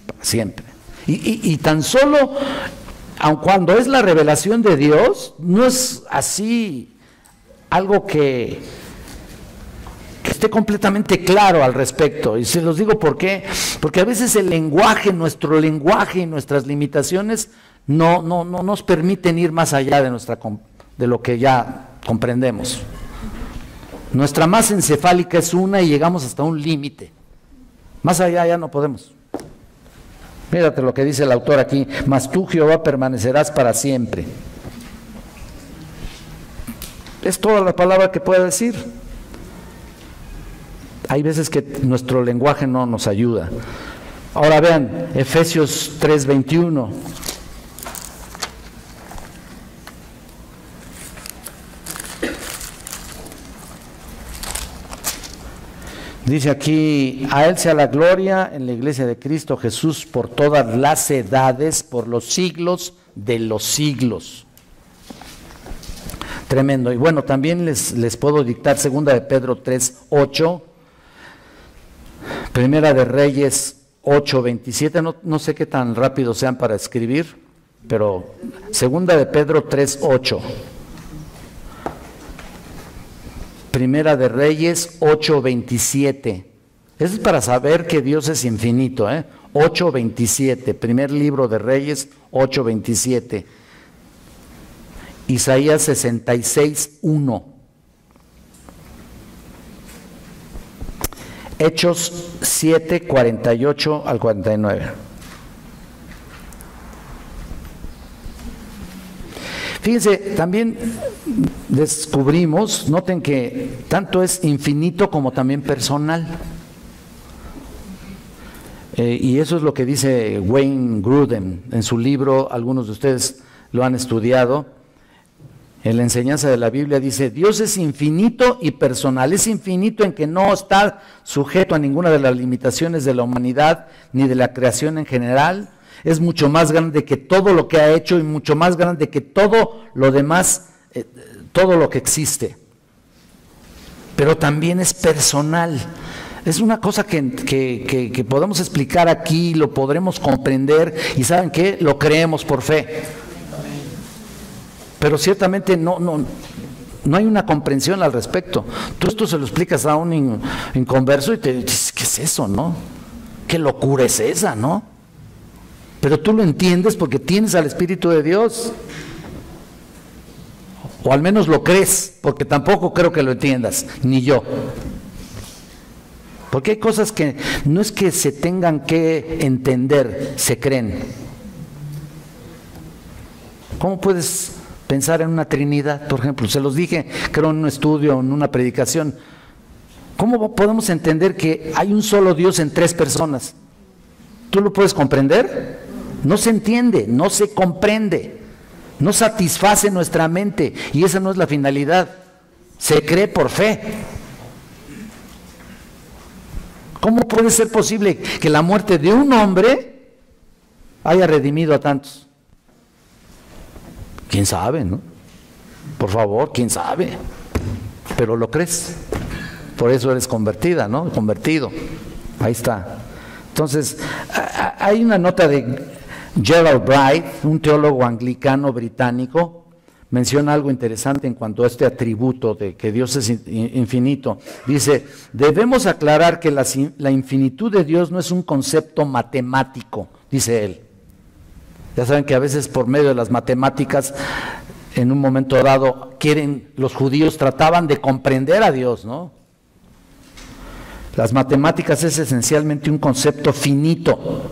Para siempre. Y tan solo, aun cuando es la revelación de Dios, no es así algo que esté completamente claro al respecto. Y se los digo por qué, porque a veces el lenguaje, nuestro lenguaje y nuestras limitaciones no nos permiten ir más allá de lo que ya comprendemos. Nuestra masa encefálica es una y llegamos hasta un límite. Más allá ya no podemos. Mírate lo que dice el autor aquí: mas tú, Jehová, permanecerás para siempre. Es toda la palabra que puede decir. Hay veces que nuestro lenguaje no nos ayuda. Ahora vean, Efesios 3:21. Dice aquí: a Él sea la gloria en la iglesia de Cristo Jesús por todas las edades, por los siglos de los siglos. Tremendo. Y bueno, también les puedo dictar 2 de Pedro 3:8, Primera de Reyes 8:27, no sé qué tan rápido sean para escribir, pero 2 de Pedro 3:8. Primera de Reyes 8:27. Eso es para saber que Dios es infinito, 8:27. Primer libro de Reyes 8:27. Isaías 66:1. Hechos 7:48 al 49. Fíjense, también descubrimos, noten que tanto es infinito como también personal. Y eso es lo que dice Wayne Grudem en su libro, algunos de ustedes lo han estudiado. En la enseñanza de la Biblia dice: Dios es infinito y personal. Es infinito en que no está sujeto a ninguna de las limitaciones de la humanidad ni de la creación en general. Es mucho más grande que todo lo que ha hecho y mucho más grande que todo lo demás, todo lo que existe. Pero también es personal. Es una cosa que podemos explicar aquí, lo podremos comprender y ¿saben qué? Lo creemos por fe. Pero ciertamente no hay una comprensión al respecto. Tú esto se lo explicas a un inconverso y te dices: ¿qué es eso, no? ¿Qué locura es esa, no? Pero tú lo entiendes porque tienes al Espíritu de Dios. O al menos lo crees, porque tampoco creo que lo entiendas, ni yo. Porque hay cosas que no es que se tengan que entender, se creen. ¿Cómo puedes pensar en una Trinidad, por ejemplo? Se los dije, creo, en un estudio, en una predicación. ¿Cómo podemos entender que hay un solo Dios en tres personas? ¿Tú lo puedes comprender? No se entiende, no se comprende, no satisface nuestra mente, y esa no es la finalidad. Se cree por fe. ¿Cómo puede ser posible que la muerte de un hombre haya redimido a tantos? ¿Quién sabe, no? Por favor, ¿quién sabe? Pero lo crees. Por eso eres convertida, ¿no? Convertido. Ahí está. Entonces, hay una nota de Gerald Bright, un teólogo anglicano británico, menciona algo interesante en cuanto a este atributo de que Dios es infinito. Dice: debemos aclarar que la infinitud de Dios no es un concepto matemático, dice él. Ya saben que a veces por medio de las matemáticas, en un momento dado, los judíos trataban de comprender a Dios, ¿no? Las matemáticas es esencialmente un concepto finito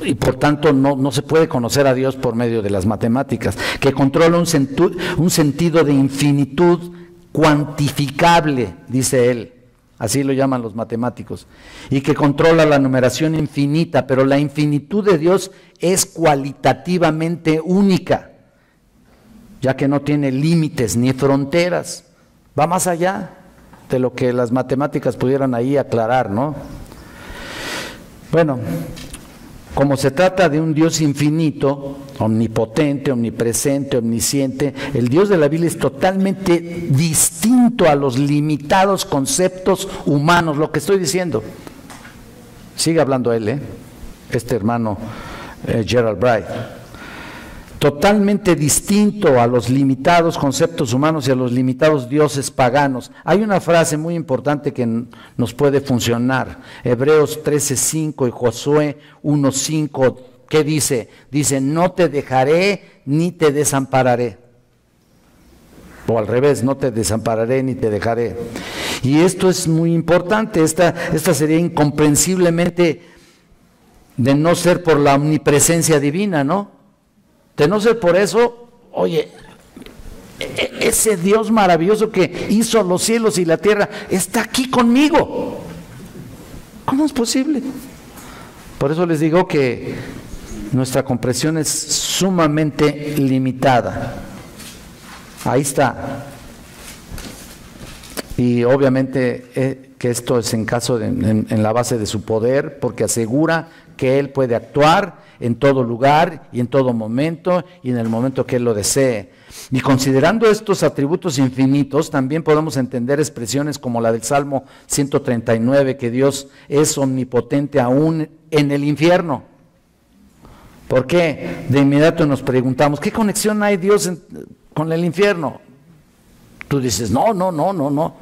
y por tanto no se puede conocer a Dios por medio de las matemáticas, que controla un sentido de infinitud cuantificable, dice él, así lo llaman los matemáticos, y que controla la numeración infinita, pero la infinitud de Dios es cualitativamente única, ya que no tiene límites ni fronteras, va más allá de lo que las matemáticas pudieran ahí aclarar, ¿no? Bueno, como se trata de un Dios infinito, omnipotente, omnipresente, omnisciente, el Dios de la Biblia es totalmente distinto a los limitados conceptos humanos, lo que estoy diciendo. Sigue hablando él, este hermano Gerald Bright. totalmente distinto a los limitados conceptos humanos y a los limitados dioses paganos. Hay una frase muy importante que nos puede funcionar, Hebreos 13:5 y Josué 1:5, ¿qué dice? Dice, no te dejaré ni te desampararé. O al revés, no te desampararé ni te dejaré. Y esto es muy importante, esta sería incomprensiblemente de no ser por la omnipresencia divina, ¿no? De no ser por eso, oye, ese Dios maravilloso que hizo los cielos y la tierra está aquí conmigo. ¿Cómo es posible? Por eso les digo que nuestra comprensión es sumamente limitada. Ahí está. Y obviamente que esto es en caso en la base de su poder, porque asegura que Él puede actuar en todo lugar y en todo momento y en el momento que Él lo desee. Y considerando estos atributos infinitos, también podemos entender expresiones como la del Salmo 139, que Dios es omnipotente aún en el infierno. ¿Por qué? De inmediato nos preguntamos, ¿qué conexión hay Dios con el infierno? Tú dices, no.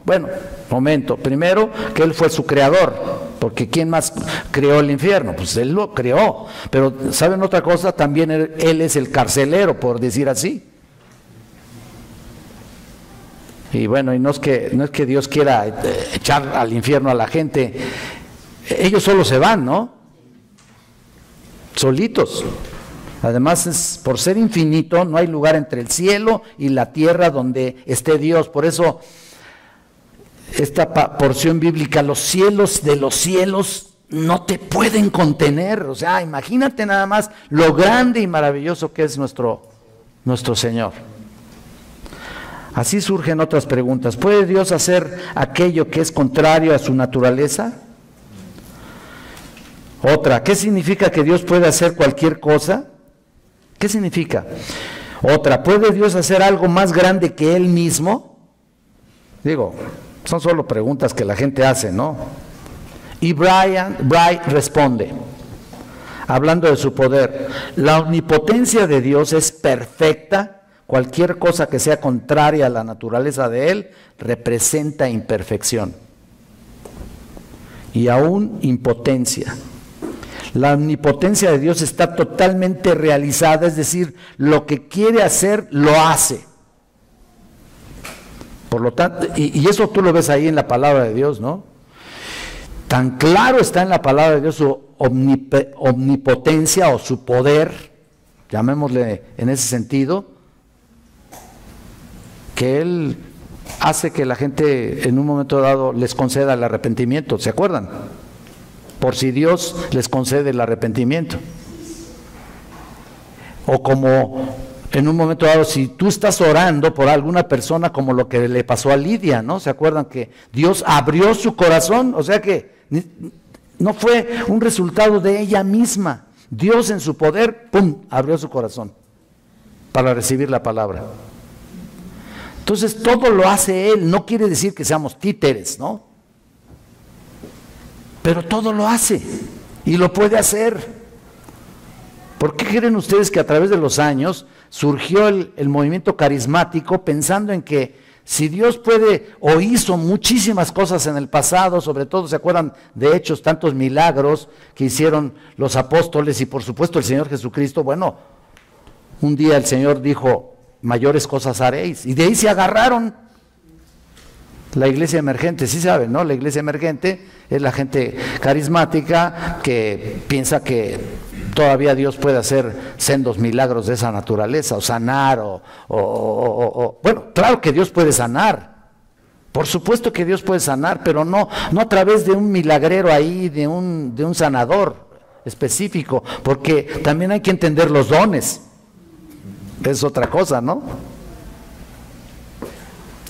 Bueno, momento. Primero, que Él fue su creador, porque ¿quién más creó el infierno? Pues Él lo creó. Pero, ¿saben otra cosa? También Él es el carcelero, por decir así. Y bueno, y no es que Dios quiera echar al infierno a la gente. Ellos solo se van, ¿no? Solitos. Además, por ser infinito, no hay lugar entre el cielo y la tierra donde esté Dios. Por eso, esta porción bíblica, los cielos de los cielos no te pueden contener. O sea, imagínate nada más lo grande y maravilloso que es nuestro Señor. Así surgen otras preguntas. ¿Puede Dios hacer aquello que es contrario a su naturaleza? Otra, ¿qué significa que Dios puede hacer cualquier cosa? ¿Qué significa? Otra, ¿puede Dios hacer algo más grande que Él mismo? Digo, son solo preguntas que la gente hace, ¿no? Y Bright responde, hablando de su poder, la omnipotencia de Dios es perfecta, cualquier cosa que sea contraria a la naturaleza de Él representa imperfección y aún impotencia. La omnipotencia de Dios está totalmente realizada, es decir, lo que quiere hacer, lo hace. Por lo tanto, y eso tú lo ves ahí en la palabra de Dios, ¿no? Tan claro está en la palabra de Dios su omnipotencia o su poder, llamémosle en ese sentido, que Él hace que la gente en un momento dado les conceda el arrepentimiento, ¿se acuerdan? Por si Dios les concede el arrepentimiento. O como en un momento dado, si tú estás orando por alguna persona, como lo que le pasó a Lidia, ¿no? ¿Se acuerdan que Dios abrió su corazón? O sea que no fue un resultado de ella misma. Dios en su poder, ¡pum!, abrió su corazón para recibir la palabra. Entonces todo lo hace Él, no quiere decir que seamos títeres, ¿no? Pero todo lo hace y lo puede hacer. ¿Por qué creen ustedes que a través de los años surgió el movimiento carismático pensando en que si Dios puede o hizo muchísimas cosas en el pasado, sobre todo se acuerdan de Hechos, tantos milagros que hicieron los apóstoles y por supuesto el Señor Jesucristo? Bueno, un día el Señor dijo, mayores cosas haréis, y de ahí se agarraron. La iglesia emergente, sí saben, ¿no? La iglesia emergente es la gente carismática que piensa que todavía Dios puede hacer sendos milagros de esa naturaleza, o sanar, bueno, claro que Dios puede sanar, por supuesto que Dios puede sanar, pero no a través de un milagrero ahí, de un sanador específico, porque también hay que entender los dones, es otra cosa, ¿no?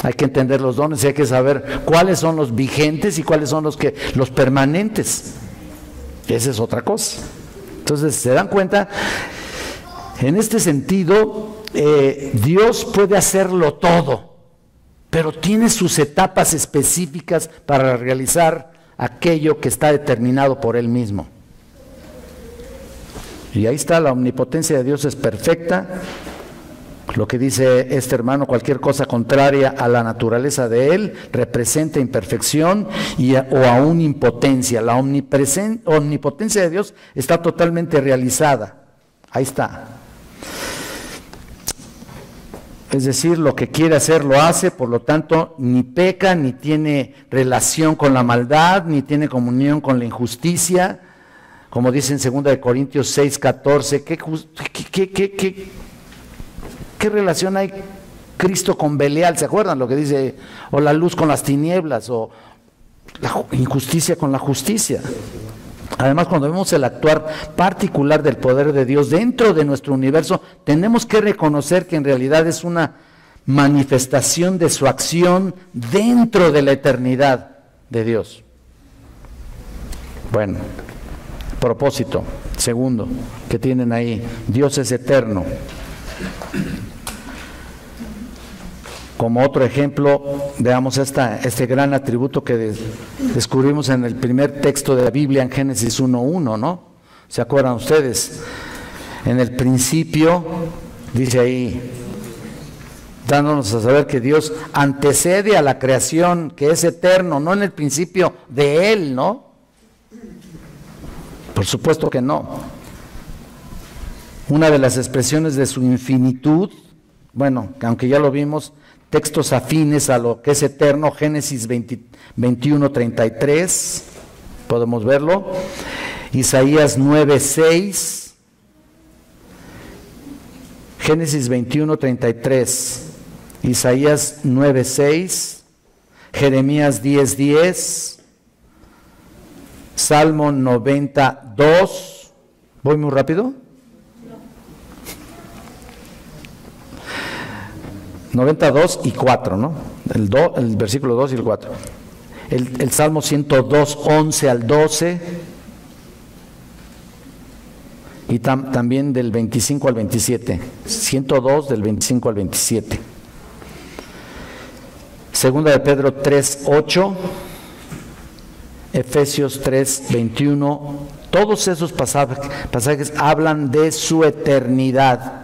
Hay que entender los dones y hay que saber cuáles son los vigentes y cuáles son los permanentes. Esa es otra cosa. Entonces, ¿se dan cuenta? En este sentido, Dios puede hacerlo todo, pero tiene sus etapas específicas para realizar aquello que está determinado por Él mismo. Y ahí está, la omnipotencia de Dios es perfecta. Lo que dice este hermano, cualquier cosa contraria a la naturaleza de Él representa imperfección o aún impotencia. La omnipotencia de Dios está totalmente realizada. Ahí está. Es decir, lo que quiere hacer lo hace, por lo tanto, ni peca, ni tiene relación con la maldad, ni tiene comunión con la injusticia. Como dice en 2 Corintios 6, 14, ¿qué relación hay Cristo con Belial? ¿Se acuerdan lo que dice? O la luz con las tinieblas, o la injusticia con la justicia. Además, cuando vemos el actuar particular del poder de Dios dentro de nuestro universo, tenemos que reconocer que en realidad es una manifestación de su acción dentro de la eternidad de Dios. Bueno, propósito segundo que tienen ahí: Dios es eterno. Como otro ejemplo, veamos este gran atributo que descubrimos en el primer texto de la Biblia, en Génesis 1:1, ¿no? ¿Se acuerdan ustedes? En el principio, dice ahí, dándonos a saber que Dios antecede a la creación, que es eterno, no en el principio de Él, ¿no? Por supuesto que no. Una de las expresiones de su infinitud, bueno, aunque ya lo vimos, textos afines a lo que es eterno, Génesis 21:33, podemos verlo, Isaías 9:6, Génesis 21:33, Isaías 9:6, Jeremías 10:10, Salmo 92, ¿voy muy rápido? 92 y 4, ¿no? El versículo 2 y el 4. El Salmo 102, 11 al 12. Y también del 25 al 27. 102 del 25 al 27. Segunda de Pedro 3, 8. Efesios 3, 21. Todos esos pasajes hablan de su eternidad.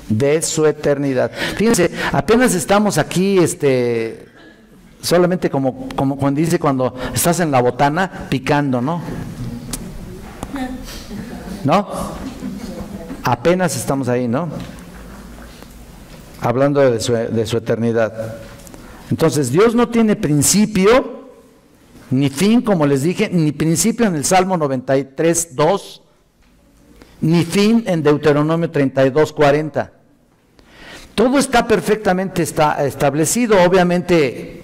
De su eternidad. Fíjense, apenas estamos aquí, solamente como cuando dice, cuando estás en la botana picando, ¿no? ¿No? Apenas estamos ahí, ¿no? Hablando de su eternidad. Entonces, Dios no tiene principio, ni fin, como les dije, ni principio en el Salmo 93, 2, ni fin en Deuteronomio 32, 40. Todo está perfectamente establecido. Obviamente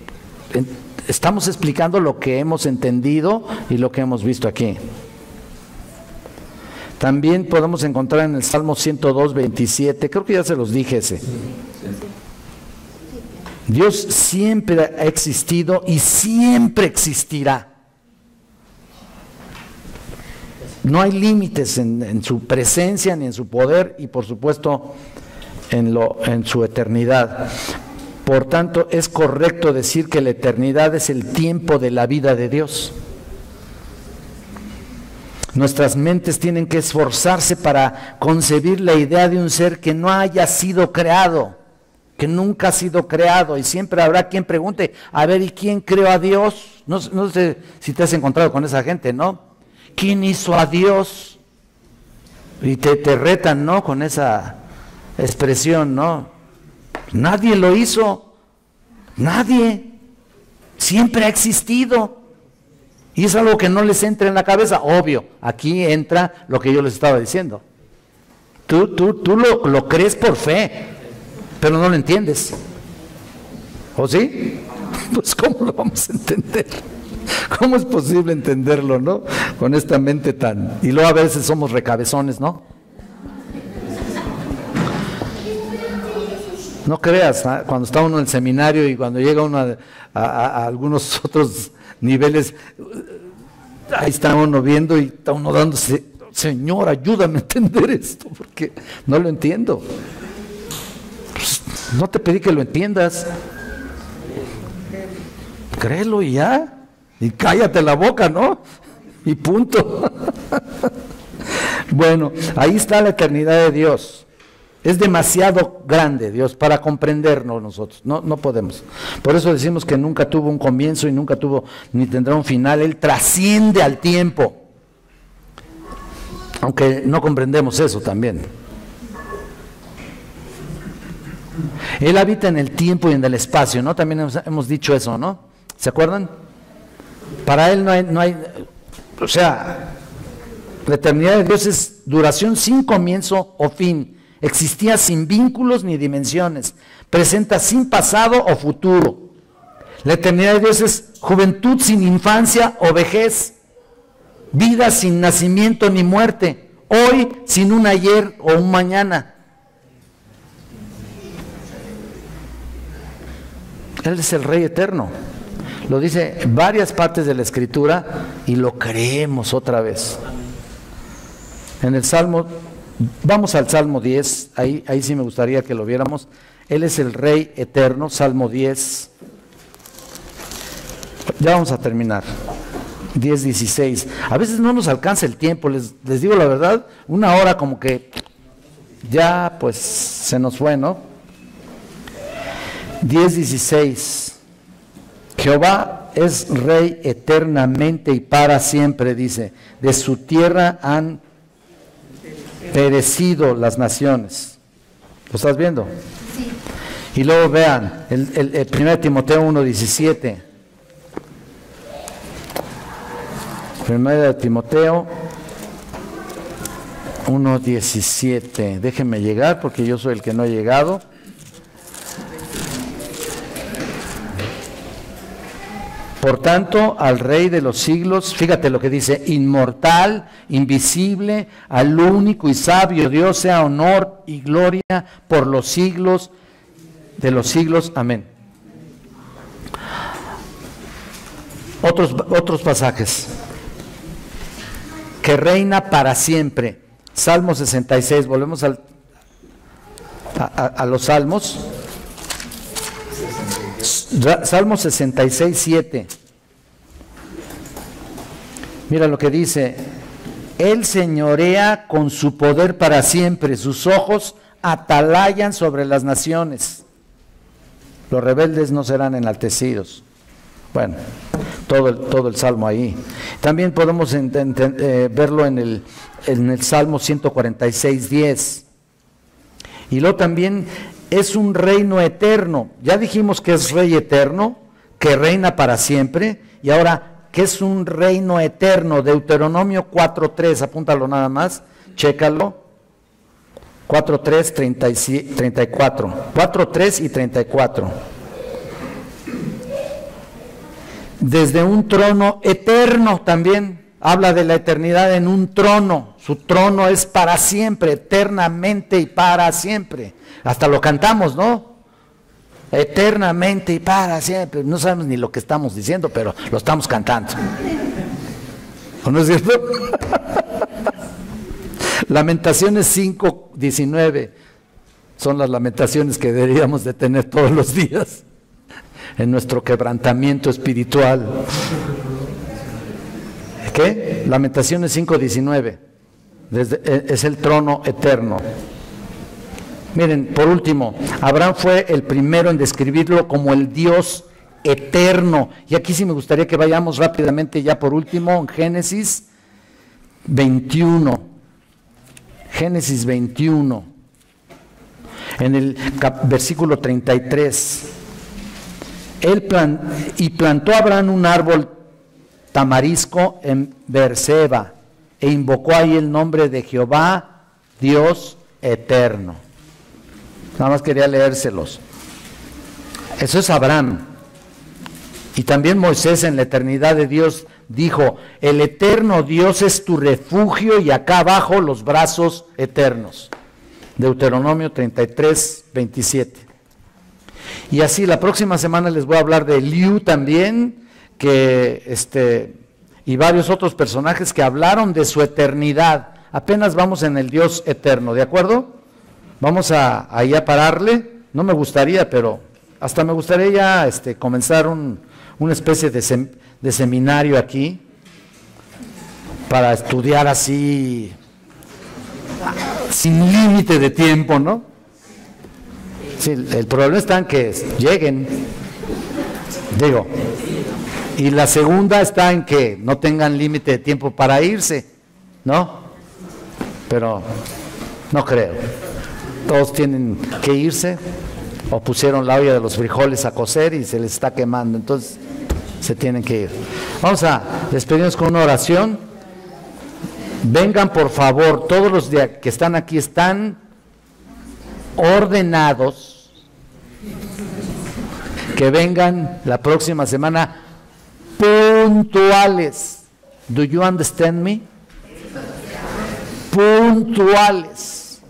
estamos explicando lo que hemos entendido y lo que hemos visto aquí. También podemos encontrar en el Salmo 102, 27, creo que ya se los dije ese. Dios siempre ha existido y siempre existirá. No hay límites en su presencia ni en su poder, y por supuesto en su eternidad. Por tanto, es correcto decir que la eternidad es el tiempo de la vida de Dios. Nuestras mentes tienen que esforzarse para concebir la idea de un ser que no haya sido creado, que nunca ha sido creado, y siempre habrá quien pregunte, a ver, ¿y quién creó a Dios? No sé si te has encontrado con esa gente, ¿no? ¿Quién hizo a Dios? Y te retan, ¿no? Con esa expresión, ¿no? Nadie lo hizo, nadie, siempre ha existido, y es algo que no les entra en la cabeza. Obvio, aquí entra lo que yo les estaba diciendo. Tú lo crees por fe, pero no lo entiendes, ¿o sí? Pues ¿cómo lo vamos a entender? ¿Cómo es posible entenderlo, no? Con esta mente tan... Y luego a veces somos recabezones, ¿no? No creas, ¿eh? Cuando está uno en el seminario y cuando llega uno a algunos otros niveles, ahí está uno viendo y está uno dándose, Señor, ayúdame a entender esto, porque no lo entiendo. Pues, no te pedí que lo entiendas. Créelo y ya, y cállate la boca, ¿no? Y punto. Bueno, ahí está la eternidad de Dios. Es demasiado grande Dios para comprendernos nosotros, no podemos. Por eso decimos que nunca tuvo un comienzo y nunca tuvo ni tendrá un final. Él trasciende al tiempo, aunque no comprendemos eso también. Él habita en el tiempo y en el espacio, ¿no? También hemos dicho eso, ¿no? ¿Se acuerdan? Para Él no hay, o sea, la eternidad de Dios es duración sin comienzo o fin. Existía sin vínculos ni dimensiones, presenta sin pasado o futuro. La eternidad de Dios es juventud sin infancia o vejez, vida sin nacimiento ni muerte, hoy sin un ayer o un mañana. Él es el Rey eterno. Lo dice en varias partes de la Escritura y lo creemos otra vez. En el Salmo, vamos al Salmo 10, ahí sí me gustaría que lo viéramos. Él es el Rey eterno, Salmo 10. Ya vamos a terminar. 10:16. A veces no nos alcanza el tiempo, les digo la verdad, una hora como que ya pues se nos fue, ¿no? 10:16. Jehová es Rey eternamente y para siempre, dice. De su tierra han perecido las naciones. ¿Lo estás viendo? Sí. Y luego vean, el 1 Timoteo 1:17. 1 Timoteo 1:17. Déjenme llegar porque yo soy el que no he llegado. Por tanto, al Rey de los siglos, fíjate lo que dice, inmortal, invisible, al único y sabio Dios sea honor y gloria por los siglos de los siglos. Amén. Otros pasajes. Que reina para siempre. Salmo 66, volvemos a los salmos. Salmo 66:7. Mira lo que dice: Él señorea con su poder para siempre, sus ojos atalayan sobre las naciones. Los rebeldes no serán enaltecidos. Bueno, todo el salmo ahí. También podemos verlo en el Salmo 146:10. Y luego también es un reino eterno. Ya dijimos que es Rey eterno, que reina para siempre, y ahora que es un reino eterno. Deuteronomio 4:3, apúntalo nada más, chécalo. 4:3, 34. 4:3 y 34. Desde un trono eterno también. Habla de la eternidad en un trono. Su trono es para siempre, eternamente y para siempre. Hasta lo cantamos, ¿no? Eternamente y para siempre. No sabemos ni lo que estamos diciendo, pero lo estamos cantando. ¿O no es cierto? Lamentaciones 5:19. Son las lamentaciones que deberíamos de tener todos los días en nuestro quebrantamiento espiritual. ¿Qué? Lamentaciones 5:19. Es el trono eterno. Miren, por último, Abraham fue el primero en describirlo como el Dios eterno. Y aquí sí me gustaría que vayamos rápidamente ya por último en Génesis 21. Génesis 21. En el versículo 33. Plantó Abraham un árbol tamarisco en Beerseba e invocó ahí el nombre de Jehová, Dios eterno. Nada más quería leérselos. Eso es Abraham. Y también Moisés en la eternidad de Dios dijo: el eterno Dios es tu refugio y acá abajo los brazos eternos. Deuteronomio 33:27. Y así la próxima semana les voy a hablar de Eliú también, y varios otros personajes que hablaron de su eternidad. Apenas vamos en el Dios eterno, ¿de acuerdo? Vamos ahí a pararle. No me gustaría, pero hasta me gustaría ya comenzar una especie de seminario aquí para estudiar así sin límite de tiempo, ¿no? Sí, el problema está en que lleguen, digo, y la segunda está en que no tengan límite de tiempo para irse, ¿no? Pero no creo. Todos tienen que irse, o pusieron la olla de los frijoles a cocer y se les está quemando, entonces se tienen que ir. Vamos a despedirnos con una oración. Vengan por favor, todos los que están aquí están ordenados, que vengan la próxima semana puntuales. Do you understand me? Puntuales.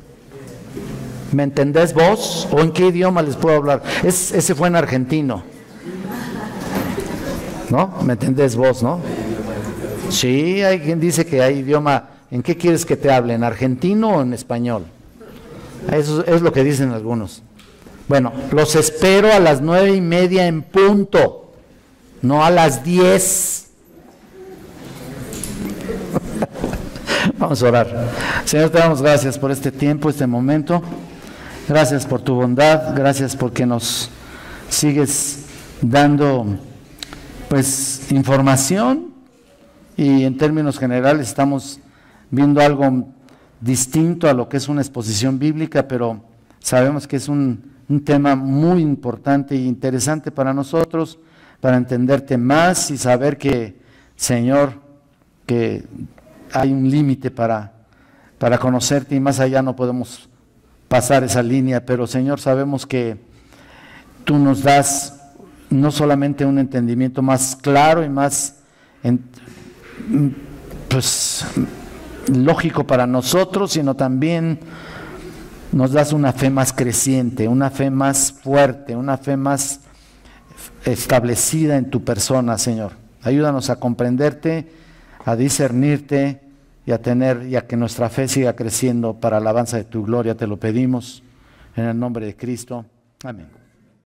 ¿Me entendés vos? ¿O en qué idioma les puedo hablar? Ese fue en argentino, ¿no? ¿Me entendés vos, no? Sí, hay quien dice que hay idioma. ¿En qué quieres que te hable? ¿En argentino o en español? Eso es lo que dicen algunos. Bueno, los espero a las 9:30 en punto, no a las 10. Vamos a orar. Señor, te damos gracias por este tiempo, este momento. Gracias por tu bondad, gracias porque nos sigues dando pues información, y en términos generales estamos viendo algo distinto a lo que es una exposición bíblica, pero sabemos que es un tema muy importante e interesante para nosotros, para entenderte más y saber que, Señor, que hay un límite para conocerte, y más allá no podemos pasar esa línea, pero Señor, sabemos que tú nos das no solamente un entendimiento más claro y más pues lógico para nosotros, sino también nos das una fe más creciente, una fe más fuerte, una fe más establecida en tu persona, Señor. Ayúdanos a comprenderte, a discernirte y a que nuestra fe siga creciendo para alabanza de tu gloria. Te lo pedimos en el nombre de Cristo. Amén.